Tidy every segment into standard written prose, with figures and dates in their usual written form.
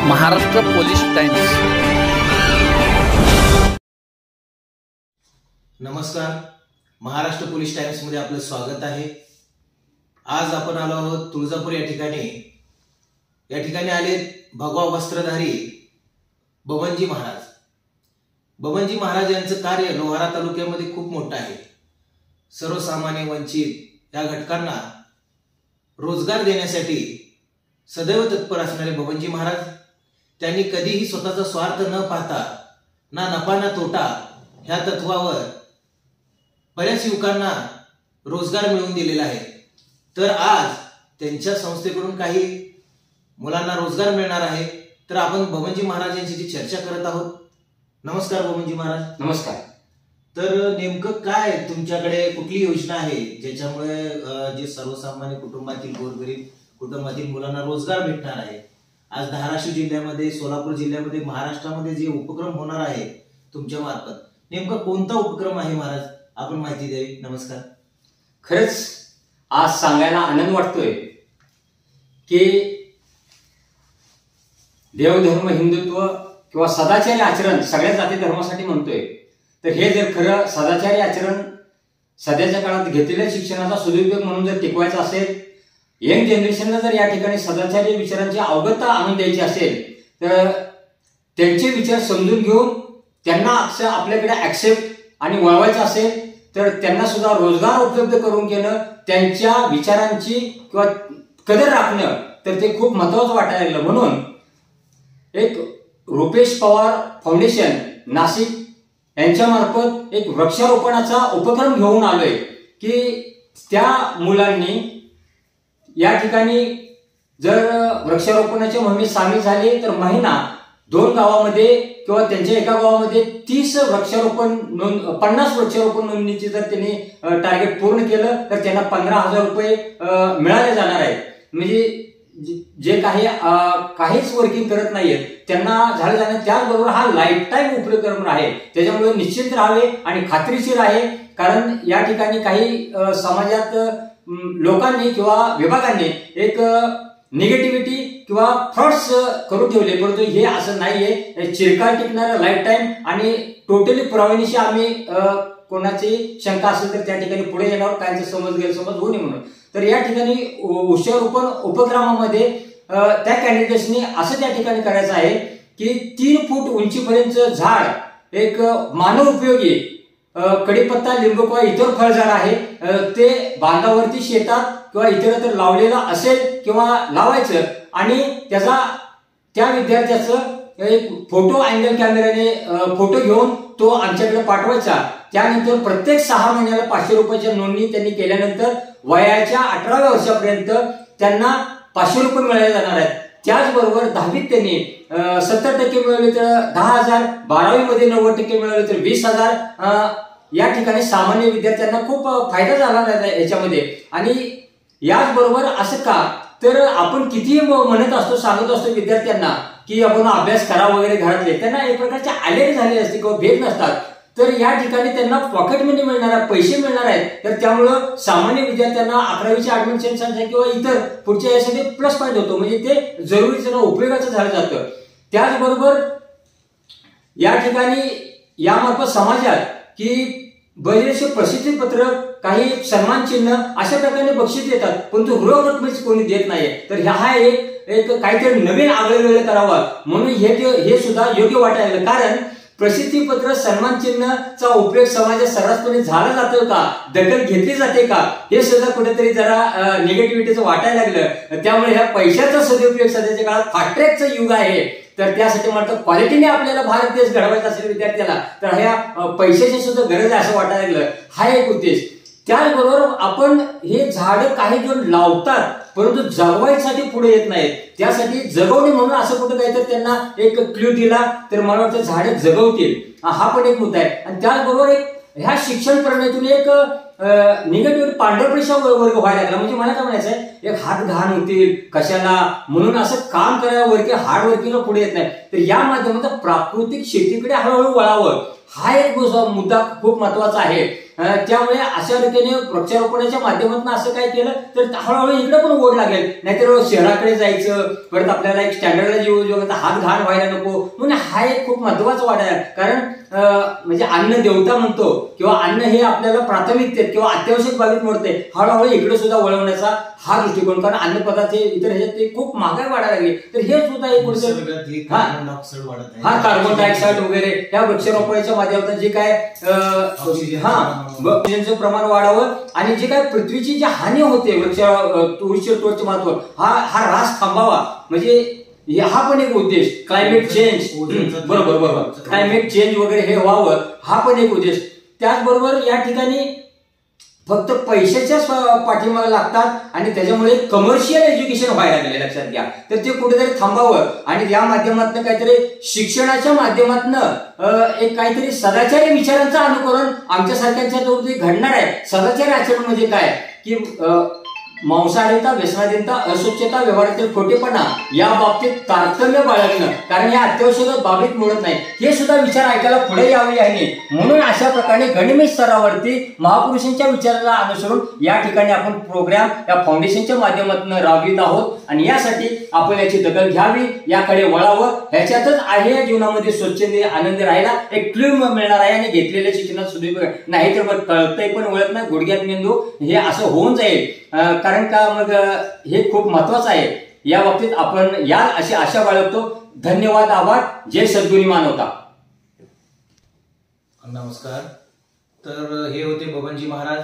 Maharashtra police times. नमस्कार, Maharashtra police times मध्ये आपलं स्वागत आहे। आज आपण आलो आहोत तुळजापूर या ठिकाणी आले भगवा वस्त्रधारी बबनजी महाराज। बबनजी महाराज यांचं कार्य लोहारा तालुक्यामध्ये खूप मोठं आहे। सर्वसामान्य वंचित या घटकांना रोजगार देण्यासाठी सदैव तत्पर असणारे बबनजी महाराज त्यांनी कधीही स्वतःचा स्वार्थ न पाहता ना नफा ना तोटा ह्या तत्वावर बऱ्याच युवकांना रोजगार मिळवून दिलेला आहे। तर आज त्यांच्या संस्थेकडून काही मुलांना रोजगार मिळणार आहे। तर आपण बबनजी महाराज यांची चर्चा करत आहोत। नमस्कार बबनजी महाराज। नमस्कार। तर नेमकं काय तुमच्याकडे कुठली योजना आहे ज्याच्यामुळे जे सर्वसामान्य कुटुंबातील गोरगरीब कुटुंबातील मुलांना रोजगार भेटणार आहे? आज धाराशिव जिल्ह्यामध्ये, सोलापूर जिल्ह्यामध्ये, महाराष्ट्रामध्ये जे उपक्रम होणार आहे तुमच्या मार्फत, नेमका कोणता उपक्रम आहे महाराज? आपण माहिती द्यावी। नमस्कार। खरंच आज सांगायला आनंद वाटतोय की देवधर्म, हिंदुत्व किंवा सदाचारी आचरण सगळ्या जाती धर्मासाठी म्हणतोय, तर हे जर खरं सदाचारी आचरण सध्याच्या काळात घेतलेल्या शिक्षणाचा सदुपयोग म्हणून जर टिकवायचा असेल, यंग जनरेशनला जर या ठिकाणी सदाचारी विचारांची अवगतता आणून द्यायची असेल, तर त्यांचे विचार समजून घेऊन त्यांना आपल्याकडे ऍक्सेप्ट आणि वळवायचं असेल, तर त्यांना सुद्धा रोजगार उपलब्ध करून घेणं, त्यांच्या विचारांची किंवा कदर राखणं, तर ते खूप महत्वाचं वाटायला लागलं। म्हणून एक रुपेश पवार फाउंडेशन नाशिक यांच्यामार्फत एक वृक्षारोपणाचा उपक्रम घेऊन आलोय की त्या मुलांनी या ठिकाणी जर वृक्षारोपणाच्या मोहिमेत सामील झाले तर महिना 2 गावामध्ये किंवा त्यांच्या एका गावामध्ये 30 वृक्षारोपण 50 वृक्षारोपण नोंदणीचे जर त्यांनी टार्गेट पूर्ण केलं तर त्यांना 15,000 रुपये मिळाले जाणार आहेत। म्हणजे जे काहीच वर्किंग करत नाहीयेत त्यांना झालं जाणार। त्याचबरोबर हा लाईफ टाईम उपक्रम आहे, त्याच्यामुळे निश्चित राहावे आणि खात्रीशीर आहे। कारण या ठिकाणी काही समाजात लोकांनी किंवा विभागांनी एक निगेटिव्हिटी किंवा फ्रॉड्स करून ठेवले, परंतु हे असं नाहीये। चिरकाल टिकणारं लाईफ टाईम आणि टोटली पुराव्यानिशी आम्ही कोणाची शंका असेल तर त्या ठिकाणी पुढे येणार, काहींचा समज गैरसमज होऊ नये म्हणून। तर या ठिकाणी वृक्षारोपण उपक्रमामध्ये त्या कॅन्डिडेट्सनी असं त्या ठिकाणी करायचं आहे की 3 फूट उंचीपर्यंत झाड, एक मानव उपयोगी कडीपत्ता, लिंबू किंवा इतर फळझाड आहे, ते बांधावरती शेतात किंवा इतरत्र लावलेलं असेल किंवा लावायचं आणि त्या विद्यार्थ्याचं एक फोटो अँगल कॅमेऱ्याने फोटो घेऊन तो आमच्याकडे पाठवायचा। त्यानंतर प्रत्येक 6 महिन्याला 500 रुपयाच्या नोंदणी त्यांनी केल्यानंतर वयाच्या 18व्या वर्षापर्यंत त्यांना 500 रुपये मिळाले जाणार आहेत। त्याचबरोबर 10वीत त्यांनी 70% मिळवले तर 10,000, 12वीमध्ये 90% मिळवले तर 20,000। या ठिकाणी सामान्य विद्यार्थ्यांना खूप फायदा झाला आहे याच्यामध्ये। आणि याचबरोबर असं का, तर आपण कितीही म्हणत असतो, सांगत असतो विद्यार्थ्यांना की आपण अभ्यास करा वगैरे घरातले, त्यांना एक प्रकारचे आलेले झालेले असते किंवा भेट नसतात, तर या ठिकाणी त्यांना पॉकेट मनी मिळणार आहे, पैसे मिळणार आहेत। तर त्यामुळं सामान्य विद्यार्थ्यांना 11वीच्या ऍडमिशन संख्या किंवा इतर पुढच्या यासाठी प्लस पॉईंट होतो, म्हणजे ते जरुरीचं उपयोगाचं झालं जातं। त्याचबरोबर या ठिकाणी यामार्फत समाजात की बरेचसे प्रसिद्धी पत्रक, काही सन्मान चिन्ह अशा प्रकारे बक्षीस देतात, परंतु रोख रकमेच कोणी देत नाही। तर हा एक काहीतरी नवीन आगळेवेगळे करावा म्हणून हे सुद्धा योग्य वाटायला। कारण प्रसिद्धीपत्र, सन्मान चिन्हचा उपयोग समाजात सर्रासपणे झाला जातो का, दखल घेतली जाते का, हे सुद्धा कुठेतरी जरा निगेटिव्हिटीचं वाटायला लागलं। त्यामुळे ह्या पैशाचा सदुपयोग सध्याच्या काळात फास्ट ट्रॅकचं युग आहे, तर त्यासाठी म्हणतात क्वालिटीने आपल्याला भारत देश घडवायचा असेल विद्यार्थ्याला, तर ह्या पैशाची सुद्धा गरज आहे असं वाटायला लागलं। हा एक उद्देश। त्याचबरोबर आपण हे झाडं काही जण लावतात परंतु जगवायसाठी पुढे येत नाहीत, त्यासाठी जगवणे म्हणून असं कुठं काहीतरी त्यांना एक क्ल्यू दिला तर मला वाटतं झाडं जगवतील, हा पण एक मुद्दा आहे। आणि त्याचबरोबर ह्या शिक्षण प्रणालीतून एक निगेटिव्ह पांढरपेशा वर्ग व्हायला लागला। म्हणजे मला काय म्हणायचं आहे, एक हात घाण होतील कशाला म्हणून असं काम करावं की हार्ड वर्किंगला पुढे येत नाही, तर या माध्यमातून प्राकृतिक शेतीकडे हळूहळू वळावं, हा एक मुद्दा खूप महत्वाचा आहे। त्यामुळे अशा रीतीने वृक्षारोपणाच्या माध्यमातून असं काय केलं तर हळूहळू इकडे पण ओढ लागेल. नाहीतर शहराकडे जायचं, परत आपल्याला एक स्टँडर्डला जीवन हात घाण व्हायला नको. म्हणून हा एक खूप महत्वाचा वाटा आहे. कारण म्हणजे अन्न देवता म्हणतो किंवा अन्न हे आपल्याला प्राथमिकतेत किंवा अत्यावश्यक बाबीत मोडते. हळूहळू इकडे सुद्धा वळवण्याचा हा दृष्टिकोन. कारण अन्न पदार्थ इतर ह्याच्यात ते खूप महागाई वाढायला लागली. तर हे सुद्धा एक कार्बन डायऑक्साईड वगैरे या वृक्षारोपणाच्या माध्यमातून जे काय ऑक्सिजनचं प्रमाण वाढावं आणि जे काय पृथ्वीची जी हानी होते वृक्षतोडच्या महत्व हा ऱ्हास थांबावा. म्हणजे हा पण एक उद्देश. क्लायमेट चेंज, बरोबर क्लायमेट चेंज वगैरे हे व्हावं हा पण एक उद्देश. त्याचबरोबर या ठिकाणी फक्त पैशाच्याच पाठीमागे लागतात आणि त्याच्यामुळे कमर्शियल एज्युकेशन व्हायला लागले, लक्षात घ्या. तर ते कुठेतरी थांबावं आणि या माध्यमातून काहीतरी शिक्षणाच्या माध्यमातून एक काहीतरी सदाचारी विचारांचं अनुकरण आमच्यासारख्यांच्या जो घडणार आहे. सदाचारी आचरण म्हणजे काय की मांसाहारीता, व्यसनाधीनता, अस्वच्छता, व्यवहारातील खोटेपणा या बाबतीत तारतम्य बाळगणं. कारण या अत्यावश्यक बाबीत मिळत नाही. हे सुद्धा विचार ऐकायला पुढे यावे आहे. म्हणून अशा प्रकारे गणित स्तरावरती महापुरुषांच्या विचाराला अनुसरून या ठिकाणी आपण प्रोग्राम या फाउंडेशनच्या माध्यमातून राबवित आहोत आणि यासाठी आपण याची दखल घ्यावी, याकडे वळावं. ह्याच्यातच आहे या जीवनामध्ये स्वच्छते आनंद राहायला एक क्ल्यू मिळणार आहे आणि घेतलेल्या शिक्षणात सुद्धा नाही तर मग कळतंय पण वळत नाही, गुडघ्यात मेंदू हे असं होऊन जाईल. कारण का मग हे खूप महत्वाचं आहे. या बाबतीत आपण या अशी आशा बाळगतो. धन्यवाद, आभार. जय सद्गुणी मानवता. नमस्कार. तर हे होते बबनजी महाराज,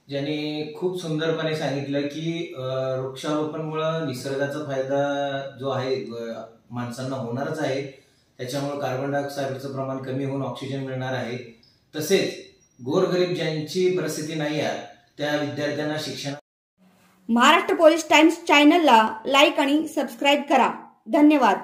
ज्यांनी खूप सुंदरपणे सांगितलं की वृक्षारोपणमुळे निसर्गाचा फायदा जो आहे माणसांना होणारच आहे. त्याच्यामुळे कार्बन डायऑक्साईडचं प्रमाण कमी होऊन ऑक्सिजन मिळणार आहे. तसेच गोरगरीब ज्यांची परिस्थिती नाही आहे त्या विद्यार्थ्यांना शिक्षण. महाराष्ट्र पोलीस टाइम्स चॅनलला लाईक आणि सबस्क्राईब करा. धन्यवाद.